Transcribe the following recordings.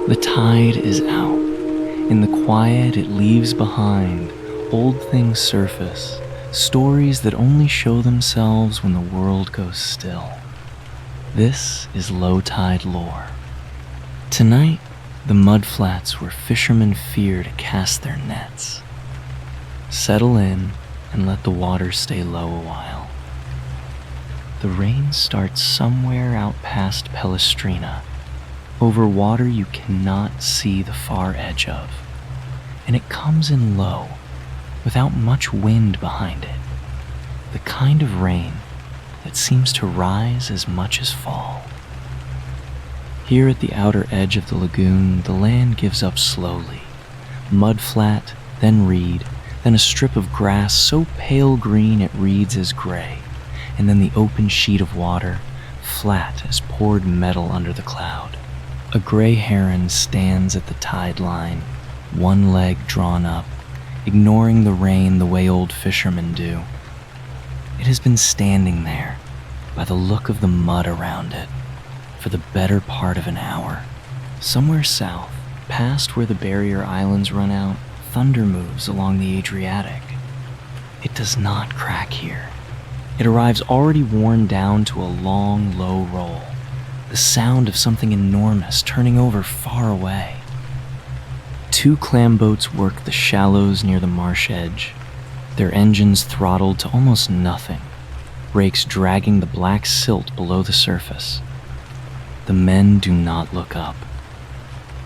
The tide is out. In the quiet, it leaves behind old things surface, stories that only show themselves when the world goes still. This is low tide lore. Tonight, the mudflats where fishermen fear to cast their nets. Settle in and let the water stay low a while. The rain starts somewhere out past Pellestrina, over water you cannot see the far edge of, and it comes in low, without much wind behind it, the kind of rain that seems to rise as much as fall. Here at the outer edge of the lagoon, the land gives up slowly. Mud flat, then reed, then a strip of grass so pale green it reads as gray, and then the open sheet of water, flat as poured metal under the cloud. A gray heron stands at the tide line, one leg drawn up, ignoring the rain the way old fishermen do. It has been standing there, by the look of the mud around it, for the better part of an hour. Somewhere south, past where the barrier islands run out, thunder moves along the Adriatic. It does not crack here. It arrives already worn down to a long, low roll, the sound of something enormous turning over far away. Two clam boats work the shallows near the marsh edge, their engines throttled to almost nothing, rakes dragging the black silt below the surface. The men do not look up.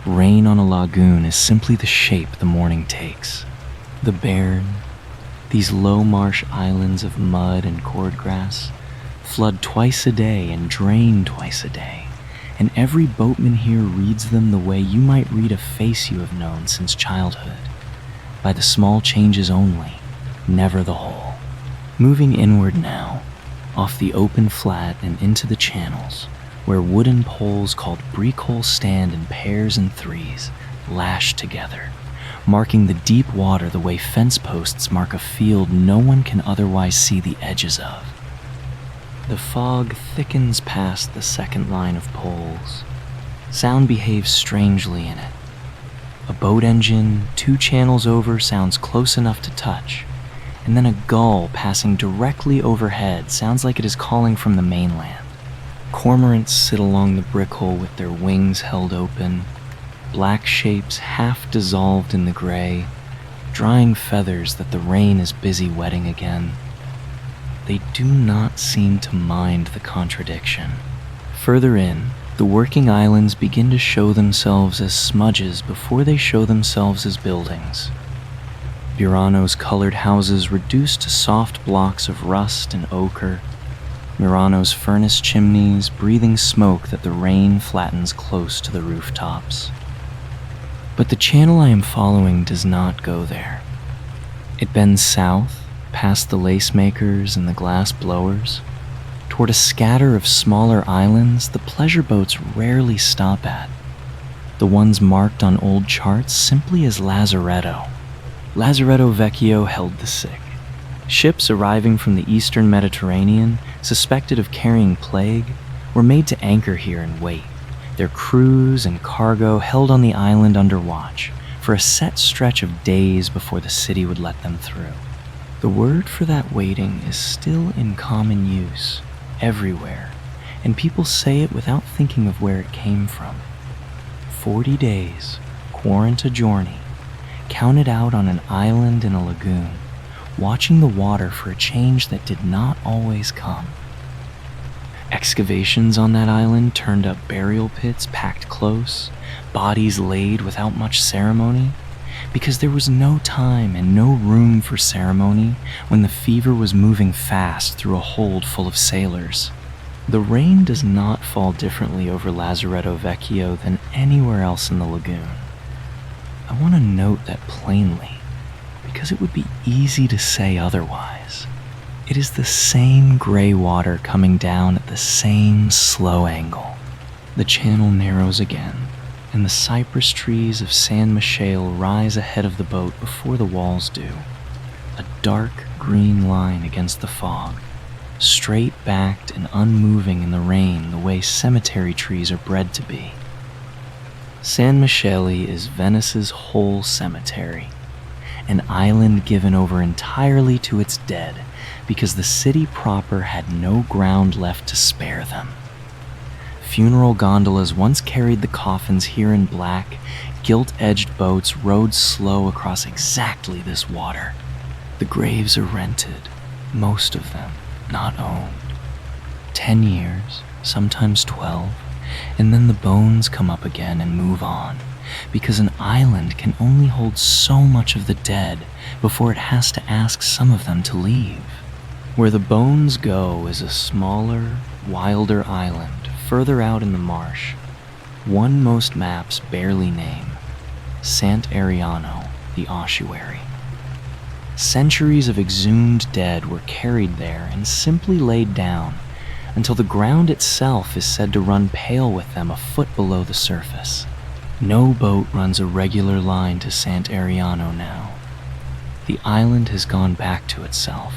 Rain on a lagoon is simply the shape the morning takes. The barren, these low marsh islands of mud and cordgrass, flood twice a day and drain twice a day, and every boatman here reads them the way you might read a face you have known since childhood, by the small changes only, never the whole. Moving inward now, off the open flat and into the channels, where wooden poles called breakhole stand in pairs and threes, lashed together, marking the deep water the way fence posts mark a field no one can otherwise see the edges of. The fog thickens past the second line of poles. Sound behaves strangely in it. A boat engine 2 channels over sounds close enough to touch, and then a gull passing directly overhead sounds like it is calling from the mainland. Cormorants sit along the brick hole with their wings held open, black shapes half dissolved in the gray, drying feathers that the rain is busy wetting again. They do not seem to mind the contradiction. Further in, the working islands begin to show themselves as smudges before they show themselves as buildings. Burano's colored houses reduced to soft blocks of rust and ochre, Murano's furnace chimneys breathing smoke that the rain flattens close to the rooftops. But the channel I am following does not go there. It bends south, past the lace makers and the glass blowers, toward a scatter of smaller islands the pleasure boats rarely stop at, the ones marked on old charts simply as Lazaretto. Lazaretto Vecchio held the sick. Ships arriving from the eastern Mediterranean, suspected of carrying plague, were made to anchor here and wait, their crews and cargo held on the island under watch for a set stretch of days before the city would let them through. The word for that waiting is still in common use, everywhere, and people say it without thinking of where it came from. 40 days, quaranta giorni, counted out on an island in a lagoon, watching the water for a change that did not always come. Excavations on that island turned up burial pits packed close, bodies laid without much ceremony, because there was no time and no room for ceremony when the fever was moving fast through a hold full of sailors. The rain does not fall differently over Lazaretto Vecchio than anywhere else in the lagoon. I want to note that plainly, because it would be easy to say otherwise. It is the same gray water coming down at the same slow angle. The channel narrows again, and the cypress trees of San Michele rise ahead of the boat before the walls do. A dark green line against the fog, straight-backed and unmoving in the rain the way cemetery trees are bred to be. San Michele is Venice's whole cemetery, an island given over entirely to its dead because the city proper had no ground left to spare them. Funeral gondolas once carried the coffins here in black, gilt-edged boats rowed slow across exactly this water. The graves are rented, most of them not owned. 10 years, sometimes 12, and then the bones come up again and move on, because an island can only hold so much of the dead before it has to ask some of them to leave. Where the bones go is a smaller, wilder island further out in the marsh, one most maps barely name, Sant'Ariano, the ossuary. Centuries of exhumed dead were carried there and simply laid down until the ground itself is said to run pale with them a foot below the surface. No boat runs a regular line to Sant'Ariano now. The island has gone back to itself,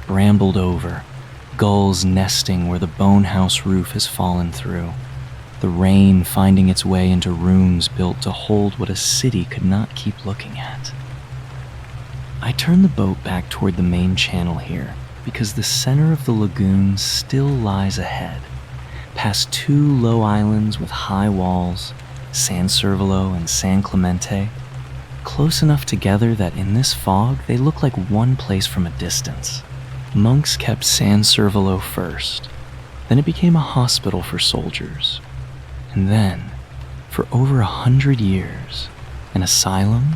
brambled over, gulls nesting where the bone house roof has fallen through, the rain finding its way into rooms built to hold what a city could not keep looking at. I turn the boat back toward the main channel here because the center of the lagoon still lies ahead, past two low islands with high walls, San Servolo and San Clemente, close enough together that in this fog they look like one place from a distance. Monks kept San Servolo first, then it became a hospital for soldiers, and then, for over 100 years, an asylum,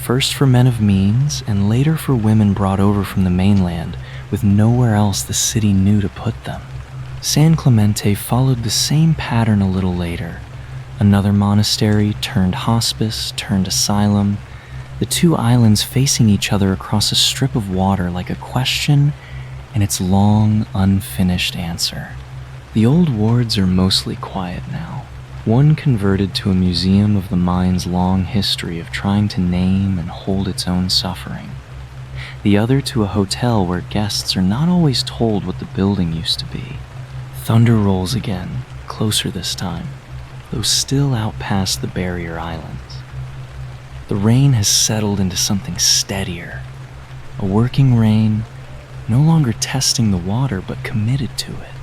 first for men of means and later for women brought over from the mainland with nowhere else the city knew to put them. San Clemente followed the same pattern a little later. Another monastery turned hospice, turned asylum, the two islands facing each other across a strip of water like a question and its long, unfinished answer. The old wards are mostly quiet now. One converted to a museum of the mind's long history of trying to name and hold its own suffering. The other to a hotel where guests are not always told what the building used to be. Thunder rolls again, closer this time, though still out past the barrier islands. The rain has settled into something steadier, a working rain, no longer testing the water but committed to it.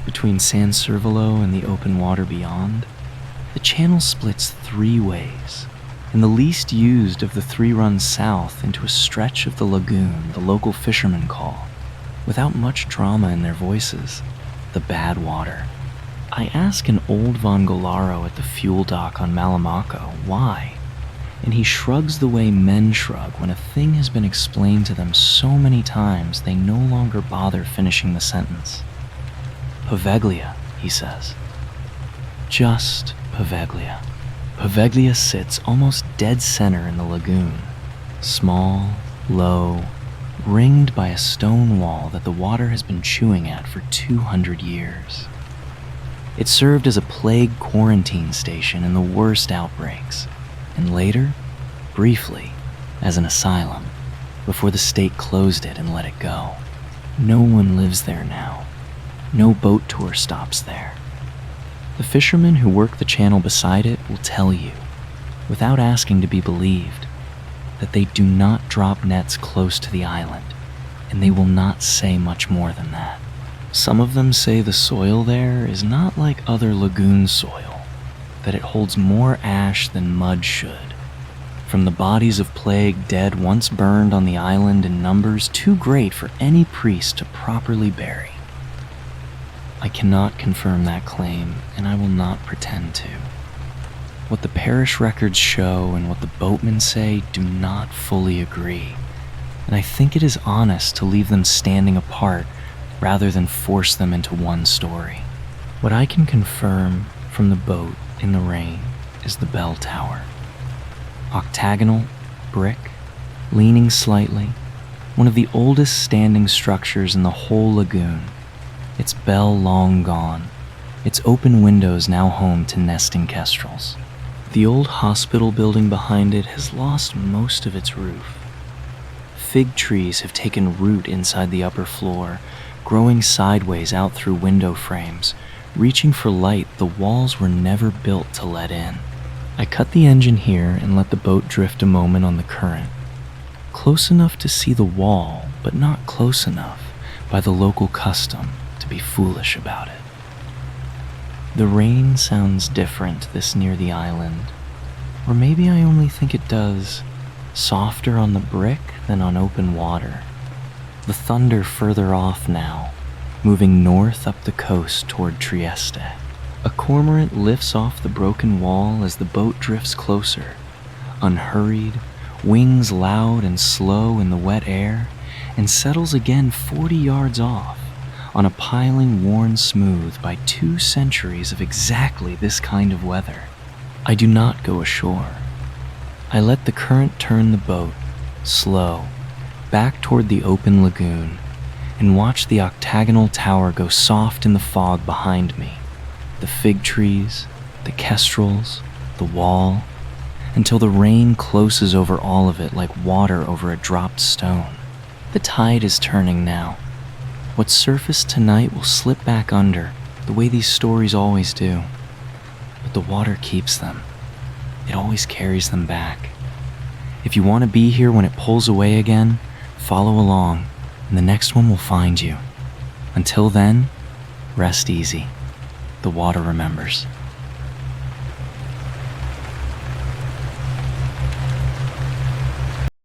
Between San Servolo and the open water beyond, the channel splits three ways, and the least used of the three runs south into a stretch of the lagoon the local fishermen call, without much drama in their voices, the bad water. I ask an old Vongolaro at the fuel dock on Malamaco why, and he shrugs the way men shrug when a thing has been explained to them so many times they no longer bother finishing the sentence. Poveglia, he says. Just Poveglia. Poveglia sits almost dead center in the lagoon, small, low, ringed by a stone wall that the water has been chewing at for 200 years. It served as a plague quarantine station in the worst outbreaks, and later, briefly, as an asylum, before the state closed it and let it go. No one lives there now. No boat tour stops there. The fishermen who work the channel beside it will tell you, without asking to be believed, that they do not drop nets close to the island, and they will not say much more than that. Some of them say the soil there is not like other lagoon soil, that it holds more ash than mud should, from the bodies of plague dead once burned on the island in numbers too great for any priest to properly bury. I cannot confirm that claim, and I will not pretend to. What the parish records show and what the boatmen say do not fully agree, and I think it is honest to leave them standing apart rather than force them into one story. What I can confirm from the boat in the rain is the bell tower. Octagonal, brick, leaning slightly, one of the oldest standing structures in the whole lagoon. Its bell long gone, its open windows now home to nesting kestrels. The old hospital building behind it has lost most of its roof. Fig trees have taken root inside the upper floor, growing sideways out through window frames, Reaching for light, the walls were never built to let in. I cut the engine here and let the boat drift a moment on the current. Close enough to see the wall, but not close enough by the local custom to be foolish about it. The rain sounds different this near the island, or maybe I only think it does, softer on the brick than on open water. The thunder further off now, moving north up the coast toward Trieste. A cormorant lifts off the broken wall as the boat drifts closer, unhurried, wings loud and slow in the wet air, and settles again 40 yards off on a piling worn smooth by 2 centuries of exactly this kind of weather. I do not go ashore. I let the current turn the boat, slow, back toward the open lagoon, and watch the octagonal tower go soft in the fog behind me, the fig trees, the kestrels, the wall, until the rain closes over all of it like water over a dropped stone. The tide is turning now. What surfaced tonight will slip back under, the way these stories always do. But the water keeps them. It always carries them back. If you want to be here when it pulls away again, follow along, and the next one will find you. Until then, rest easy. The water remembers.